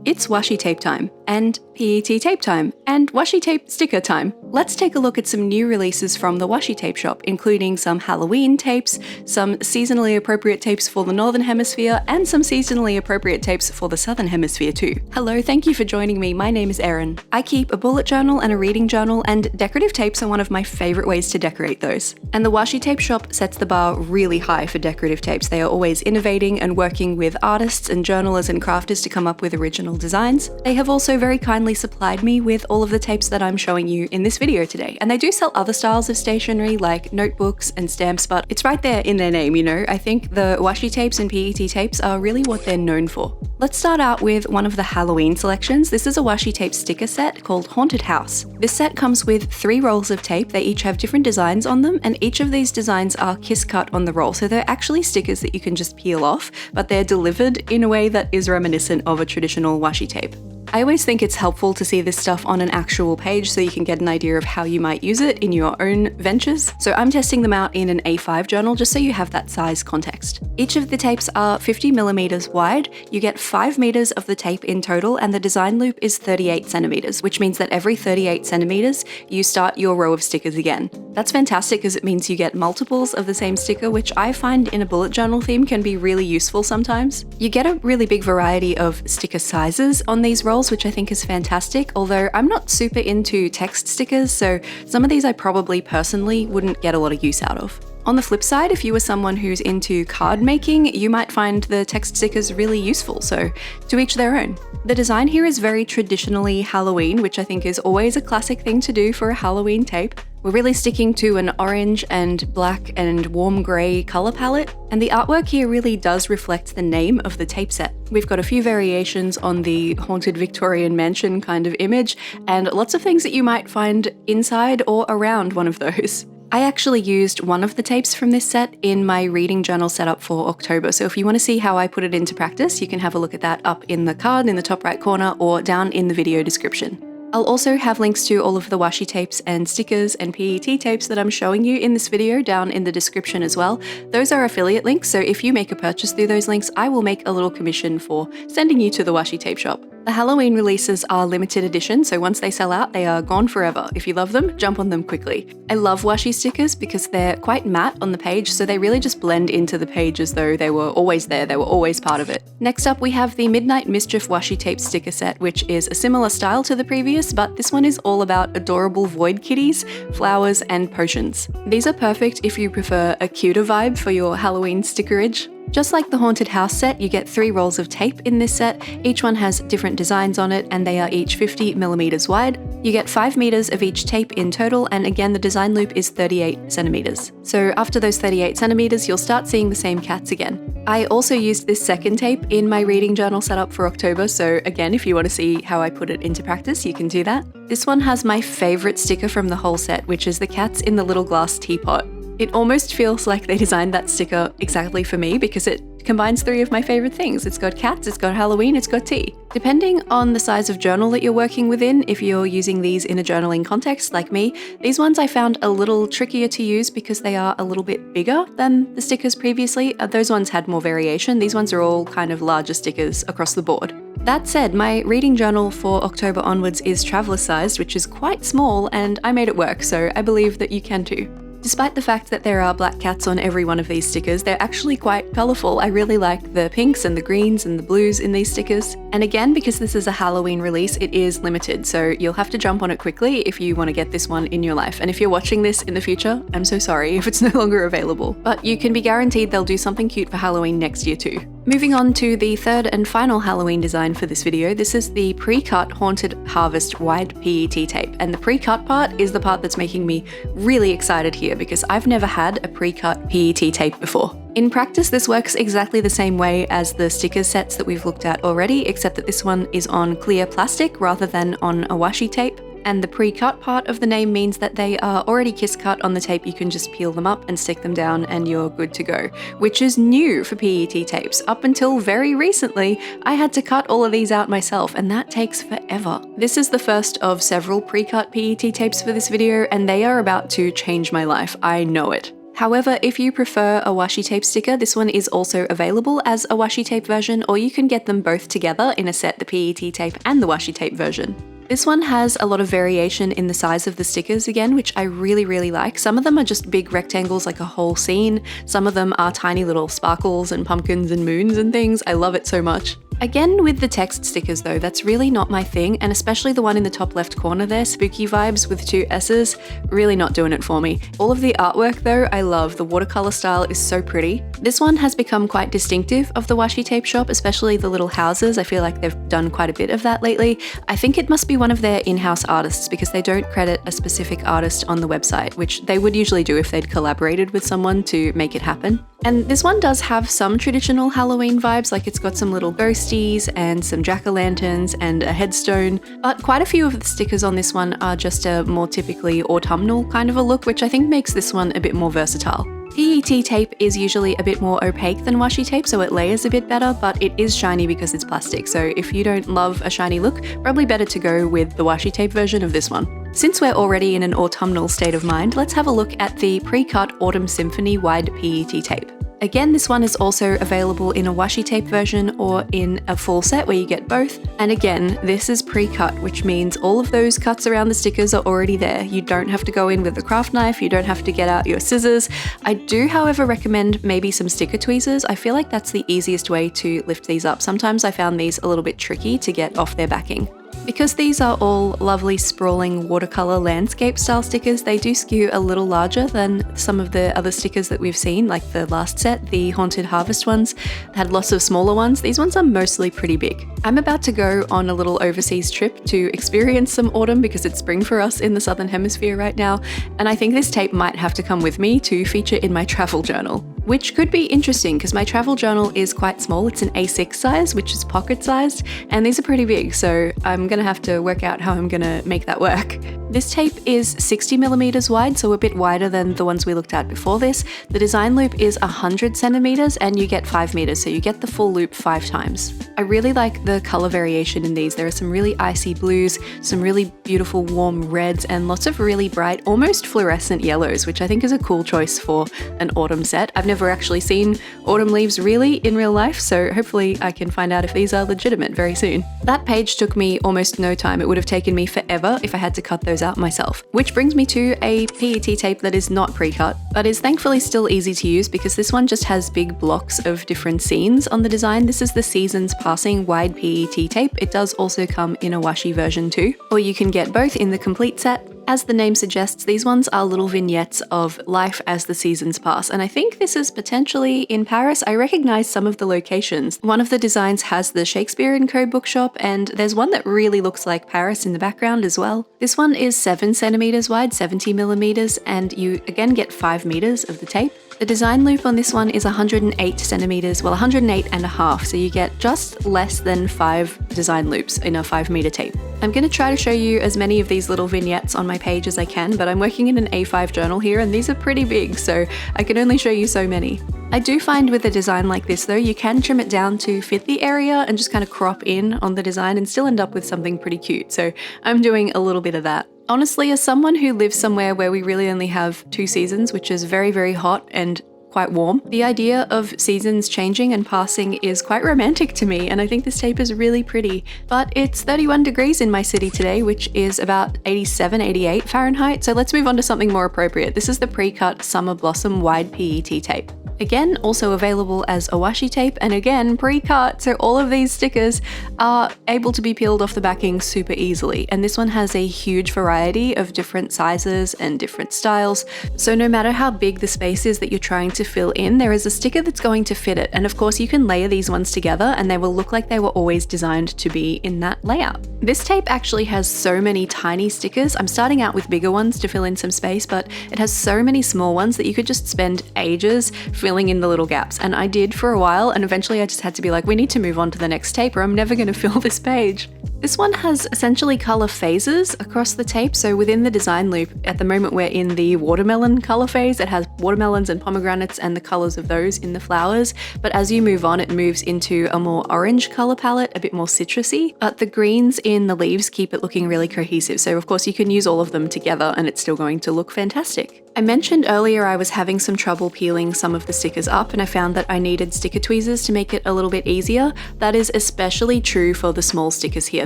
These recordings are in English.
It's washi tape time, and PET tape time, and washi tape sticker time. Let's take a look at some new releases from the Washi Tape Shop, including some Halloween tapes, some seasonally appropriate tapes for the Northern Hemisphere, and some seasonally appropriate tapes for the Southern Hemisphere too. Hello, thank you for joining me. My name is Erin. I keep a bullet journal and a reading journal, and decorative tapes are one of my favorite ways to decorate those. And the Washi Tape Shop sets the bar really high for decorative tapes. They are always innovating and working with artists and journalers and crafters to come up with original designs. They have also very kindly supplied me with all of the tapes that I'm showing you in this video today. And they do sell other styles of stationery like notebooks and stamps, but it's right there in their name, you know? I think the washi tapes and PET tapes are really what they're known for. Let's start out with one of the Halloween selections. This is a washi tape sticker set called Haunted House. This set comes with 3 rolls of tape. They each have different designs on them, and each of these designs are kiss cut on the roll. So they're actually stickers that you can just peel off, but they're delivered in a way that is reminiscent of a traditional washi tape. I always think it's helpful to see this stuff on an actual page so you can get an idea of how you might use it in your own ventures. So I'm testing them out in an A5 journal just so you have that size context. Each of the tapes are 50mm wide. You get 5 meters of the tape in total, and the design loop is 38 centimeters, which means that every 38 centimeters you start your row of stickers again. That's fantastic because it means you get multiples of the same sticker, which I find in a bullet journal theme can be really useful sometimes. You get a really big variety of sticker sizes on these rolls, which I think is fantastic, although I'm not super into text stickers, so some of these I probably personally wouldn't get a lot of use out of. On the flip side, if you are someone who's into card making, you might find the text stickers really useful, so to each their own. The design here is very traditionally Halloween, which I think is always a classic thing to do for a Halloween tape. We're really sticking to an orange and black and warm grey colour palette, and the artwork here really does reflect the name of the tape set. We've got a few variations on the haunted Victorian mansion kind of image, and lots of things that you might find inside or around one of those. I actually used one of the tapes from this set in my reading journal setup for October, so if you want to see how I put it into practice, you can have a look at that up in the card in the top right corner or down in the video description. I'll also have links to all of the washi tapes and stickers and PET tapes that I'm showing you in this video down in the description as well. Those are affiliate links, so if you make a purchase through those links, I will make a little commission for sending you to the Washi Tape Shop. The Halloween releases are limited edition, so once they sell out, they are gone forever. If you love them, jump on them quickly. I love washi stickers because they're quite matte on the page, so they really just blend into the page as though they were always there, they were always part of it. Next up, we have the Midnight Mischief washi tape sticker set, which is a similar style to the previous, but this one is all about adorable void kitties, flowers, and potions. These are perfect if you prefer a cuter vibe for your Halloween stickerage. Just like the Haunted House set, you get 3 rolls of tape in this set. Each one has different designs on it, and they are each 50mm wide. You get 5 meters of each tape in total, and again the design loop is 38 centimeters. So after those 38 centimeters, you'll start seeing the same cats again. I also used this second tape in my reading journal setup for October, so again, if you want to see how I put it into practice, you can do that. This one has my favorite sticker from the whole set, which is the cats in the little glass teapot. It almost feels like they designed that sticker exactly for me because it combines 3 of my favorite things. It's got cats, it's got Halloween, it's got tea. Depending on the size of journal that you're working within, if you're using these in a journaling context like me, these ones I found a little trickier to use because they are a little bit bigger than the stickers previously. Those ones had more variation. These ones are all kind of larger stickers across the board. That said, my reading journal for October onwards is traveller sized, which is quite small, and I made it work, so I believe that you can too. Despite the fact that there are black cats on every one of these stickers, they're actually quite colourful. I really like the pinks and the greens and the blues in these stickers. And again, because this is a Halloween release, it is limited, so you'll have to jump on it quickly if you want to get this one in your life. And if you're watching this in the future, I'm so sorry if it's no longer available. But you can be guaranteed they'll do something cute for Halloween next year too. Moving on to the third and final Halloween design for this video, this is the pre-cut Haunted Harvest wide PET tape. And the pre-cut part is the part that's making me really excited here because I've never had a pre-cut PET tape before. In practice, this works exactly the same way as the sticker sets that we've looked at already, except that this one is on clear plastic rather than on a washi tape. And the pre-cut part of the name means that they are already kiss cut on the tape. You can just peel them up and stick them down and you're good to go, which is new for PET tapes. Up until very recently, I had to cut all of these out myself, and that takes forever. This is the first of several pre-cut PET tapes for this video, and they are about to change my life. I know it. However, if you prefer a washi tape sticker, this one is also available as a washi tape version, or you can get them both together in a set, the PET tape and the washi tape version. This one has a lot of variation in the size of the stickers again, which I really like. Some of them are just big rectangles like a whole scene. Some of them are tiny little sparkles and pumpkins and moons and things. I love it so much. Again, with the text stickers though, that's really not my thing, and especially the one in the top left corner there, Spooky Vibes with 2 S's, really not doing it for me. All of the artwork though, I love. The watercolor style is so pretty. This one has become quite distinctive of the Washi Tape Shop, especially the little houses. I feel like they've done quite a bit of that lately. I think it must be one of their in-house artists because they don't credit a specific artist on the website, which they would usually do if they'd collaborated with someone to make it happen. And this one does have some traditional Halloween vibes, like it's got some little ghosties and some jack-o'-lanterns and a headstone, but quite a few of the stickers on this one are just a more typically autumnal kind of a look, which I think makes this one a bit more versatile. PET tape is usually a bit more opaque than washi tape, so it layers a bit better, but it is shiny because it's plastic, so if you don't love a shiny look, probably better to go with the washi tape version of this one. Since we're already in an autumnal state of mind, let's have a look at the pre-cut Autumn Symphony wide PET tape. Again, this one is also available in a washi tape version or in a full set where you get both. And again, this is pre-cut, which means all of those cuts around the stickers are already there. You don't have to go in with a craft knife, you don't have to get out your scissors. I do, however, recommend maybe some sticker tweezers. I feel like that's the easiest way to lift these up. Sometimes I found these a little bit tricky to get off their backing. Because these are all lovely sprawling watercolor landscape style stickers, they do skew a little larger than some of the other stickers that we've seen, like the last set, the Haunted Harvest ones, had lots of smaller ones. These ones are mostly pretty big. I'm about to go on a little overseas trip to experience some autumn because it's spring for us in the Southern Hemisphere right now, and I think this tape might have to come with me to feature in my travel journal. Which could be interesting because my travel journal is quite small. It's an A6 size, which is pocket sized, and these are pretty big, so I'm gonna have to work out how I'm gonna make that work. This tape is 60mm wide, so a bit wider than the ones we looked at before this. The design loop is 100cm and you get 5 meters, so you get the full loop 5 times. I really like the color variation in these. There are some really icy blues, some really beautiful warm reds, and lots of really bright, almost fluorescent yellows, which I think is a cool choice for an autumn set. I've never actually seen autumn leaves really in real life, so hopefully I can find out if these are legitimate very soon. That page took me almost no time. It would have taken me forever if I had to cut those out myself. Which brings me to a PET tape that is not pre-cut, but is thankfully still easy to use because this one just has big blocks of different scenes on the design. This is the Seasons Passing wide PET tape. It does also come in a washi version too, or you can get both in the complete set. As the name suggests, these ones are little vignettes of life as the seasons pass, and I think this is potentially in Paris. I recognize some of the locations. One of the designs has the Shakespeare & Co. bookshop, and there's one that really looks like Paris in the background as well. This one is 7cm wide, 70mm, and you again get 5 meters of the tape. The design loop on this one is 108cm, well 108.5, so you get just less than 5 design loops in a 5-meter tape. I'm going to try to show you as many of these little vignettes on my page as I can, but I'm working in an A5 journal here and these are pretty big, so I can only show you so many. I do find with a design like this though, you can trim it down to fit the area and just kind of crop in on the design and still end up with something pretty cute, so I'm doing a little bit of that. Honestly, as someone who lives somewhere where we really only have 2 seasons, which is very, very hot and quite warm, the idea of seasons changing and passing is quite romantic to me, and I think this tape is really pretty. But it's 31 degrees in my city today, which is about 87, 88 Fahrenheit, so let's move on to something more appropriate. This is the pre-cut Summer Blossom wide PET tape. Again, also available as a washi tape, and again, pre-cut, so all of these stickers are able to be peeled off the backing super easily. And this one has a huge variety of different sizes and different styles, so no matter how big the space is that you're trying to fill in, there is a sticker that's going to fit it. And of course, you can layer these ones together and they will look like they were always designed to be in that layout. This tape actually has so many tiny stickers. I'm starting out with bigger ones to fill in some space, but it has so many small ones that you could just spend ages filling filling in the little gaps, and I did for a while, and eventually I just had to be like, we need to move on to the next tape or I'm never going to fill this page. This one has essentially color phases across the tape, so within the design loop, at the moment we're in the watermelon color phase. It has watermelons and pomegranates and the colors of those in the flowers, but as you move on, it moves into a more orange color palette, a bit more citrusy, but the greens in the leaves keep it looking really cohesive, so of course you can use all of them together and it's still going to look fantastic. I mentioned earlier I was having some trouble peeling some of the stickers up, and I found that I needed sticker tweezers to make it a little bit easier. That is especially true for the small stickers here.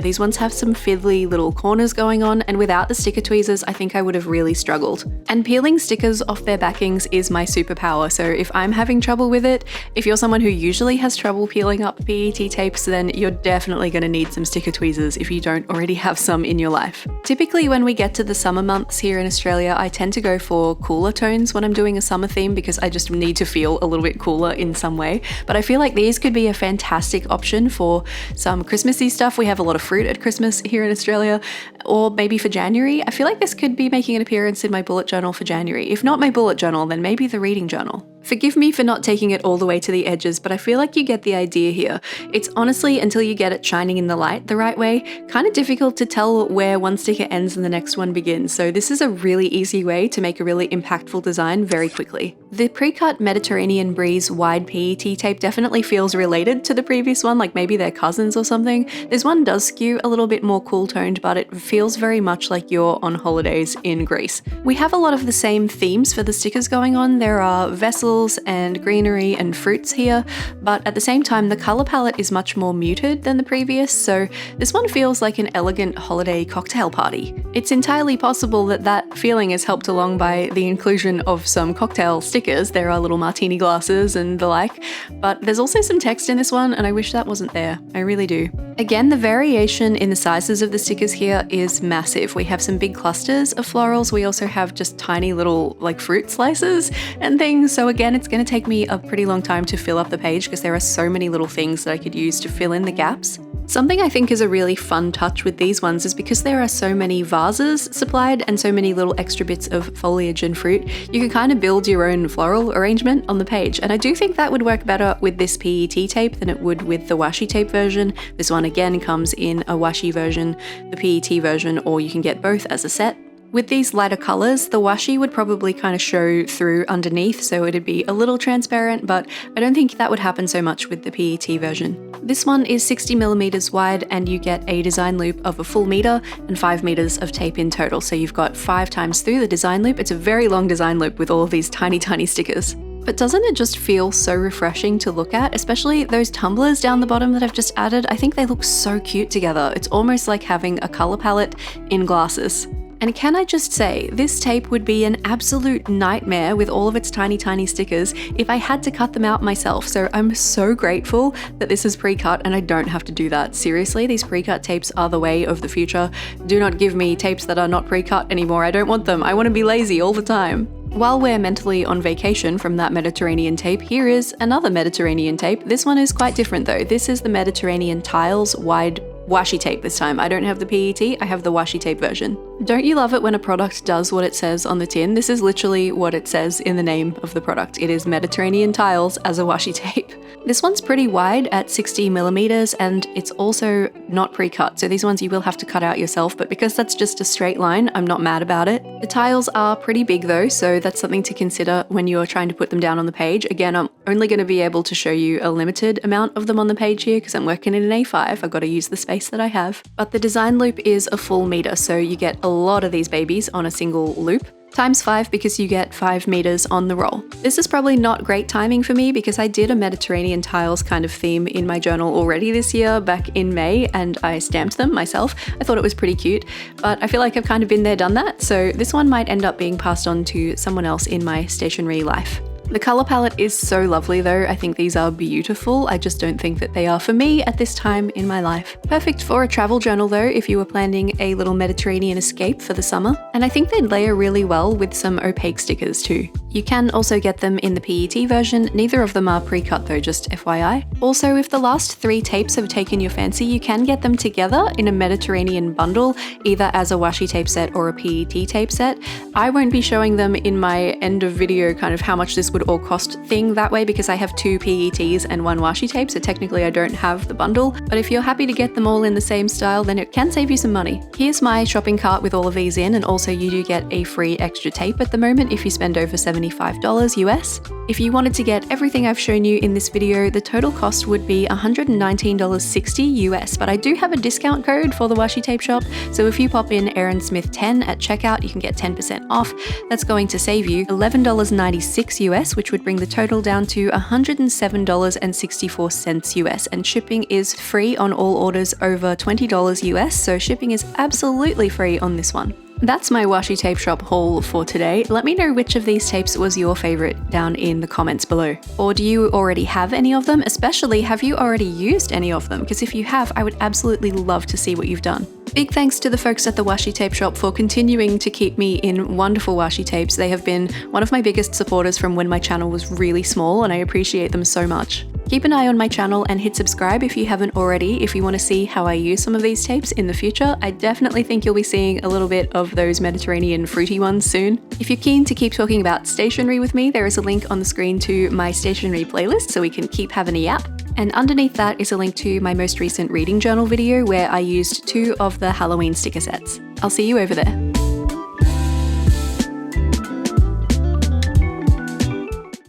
These ones have some fiddly little corners going on, and without the sticker tweezers, I think I would have really struggled. And peeling stickers off their backings is my superpower, so if I'm having trouble with it, if you're someone who usually has trouble peeling up PET tapes, then you're definitely going to need some sticker tweezers if you don't already have some in your life. Typically when we get to the summer months here in Australia, I tend to go for cooler tones when I'm doing a summer theme because I just need to feel a little bit cooler in some way. But I feel like these could be a fantastic option for some Christmassy stuff. We have a lot of fruit at Christmas here in Australia, or maybe for January. I feel like this could be making an appearance in my bullet journal for January. If not my bullet journal, then maybe the reading journal. Forgive me for not taking it all the way to the edges, but I feel like you get the idea here. It's honestly, until you get it shining in the light the right way, kind of difficult to tell where one sticker ends and the next one begins. So this is a really easy way to make a really impactful design very quickly. The pre-cut Mediterranean Breeze wide PET tape definitely feels related to the previous one, like maybe they're cousins or something. This one does skew a little bit more cool toned, but it feels very much like you're on holidays in Greece. We have a lot of the same themes for the stickers going on. There are vessels and greenery and fruits here, but at the same time the color palette is much more muted than the previous, so this one feels like an elegant holiday cocktail party. It's entirely possible that that feeling is helped along by the inclusion of some cocktail stickers. There are little martini glasses and the like, but there's also some text in this one and I wish that wasn't there. I really do. Again, the variation in the sizes of the stickers here is massive. We have some big clusters of florals. We also have just tiny little like fruit slices and things. So again, it's going to take me a pretty long time to fill up the page because there are so many little things that I could use to fill in the gaps. Something I think is a really fun touch with these ones is because there are so many vases supplied and so many little extra bits of foliage and fruit, you can kind of build your own floral arrangement on the page. And I do think that would work better with this PET tape than it would with the washi tape version. This one again comes in a washi version, the PET version, or you can get both as a set. With these lighter colours, the washi would probably kind of show through underneath, so it'd be a little transparent, but I don't think that would happen so much with the PET version. This one is 60mm wide and you get a design loop of a full meter and 5 meters of tape in total, so you've got 5 times through the design loop. It's a very long design loop with all of these tiny stickers. But doesn't it just feel so refreshing to look at, especially those tumblers down the bottom that I've just added? I think they look so cute together. It's almost like having a colour palette in glasses. And can I just say, this tape would be an absolute nightmare with all of its tiny stickers if I had to cut them out myself. So I'm so grateful that this is pre-cut and I don't have to do that. Seriously, these pre-cut tapes are the way of the future. Do not give me tapes that are not pre-cut anymore. I don't want them. I want to be lazy all the time. While we're mentally on vacation from that Mediterranean tape, here is another Mediterranean tape. This one is quite different though. This is the Mediterranean Tiles wide washi tape this time. I don't have the PET, I have the washi tape version. Don't you love it when a product does what it says on the tin? This is literally what it says in the name of the product. It is Mediterranean Tiles as a washi tape. This one's pretty wide at 60mm and it's also not pre-cut, so these ones you will have to cut out yourself, but because that's just a straight line, I'm not mad about it. The tiles are pretty big though, so that's something to consider when you're trying to put them down on the page. Again, I'm only going to be able to show you a limited amount of them on the page here because I'm working in an A5, I've got to use the space that I have. But the design loop is a full meter, so you get a lot of these babies on a single loop. Times 5 because you get 5 meters on the roll. This is probably not great timing for me because I did a Mediterranean tiles kind of theme in my journal already this year back in May and I stamped them myself. I thought it was pretty cute, but I feel like I've kind of been there, done that, so this one might end up being passed on to someone else in my stationery life. The colour palette is so lovely though. I think these are beautiful. I just don't think that they are for me at this time in my life. Perfect for a travel journal though if you were planning a little Mediterranean escape for the summer. And I think they'd layer really well with some opaque stickers too. You can also get them in the PET version, neither of them are pre-cut though, just FYI. Also, if the last 3 tapes have taken your fancy, you can get them together in a Mediterranean bundle, either as a washi tape set or a PET tape set. I won't be showing them in my end of video kind of how much this would all cost thing that way because I have 2 PETs and 1 washi tape, so technically I don't have the bundle, but if you're happy to get them all in the same style, then it can save you some money. Here's my shopping cart with all of these in, and also you do get a free extra tape at the moment if you spend over $75 US. If you wanted to get everything I've shown you in this video, the total cost would be $119.60 US, but I do have a discount code for the Washi Tape Shop, so if you pop in Erin Smith 10 at checkout, you can get 10% off. That's going to save you $11.96 US, which would bring the total down to $107.64 US, and shipping is free on all orders over $20 US, so shipping is absolutely free on this one. That's my Washi Tape Shop haul for today. Let me know which of these tapes was your favorite down in the comments below. Or do you already have any of them? Especially, have you already used any of them? Because if you have, I would absolutely love to see what you've done. Big thanks to the folks at the Washi Tape Shop for continuing to keep me in wonderful washi tapes. They have been one of my biggest supporters from when my channel was really small, and I appreciate them so much. Keep an eye on my channel and hit subscribe if you haven't already if you want to see how I use some of these tapes in the future. I definitely think you'll be seeing a little bit of those Mediterranean fruity ones soon. If you're keen to keep talking about stationery with me, there is a link on the screen to my stationery playlist so we can keep having a yap. And underneath that is a link to my most recent reading journal video where I used 2 of the Halloween sticker sets. I'll see you over there.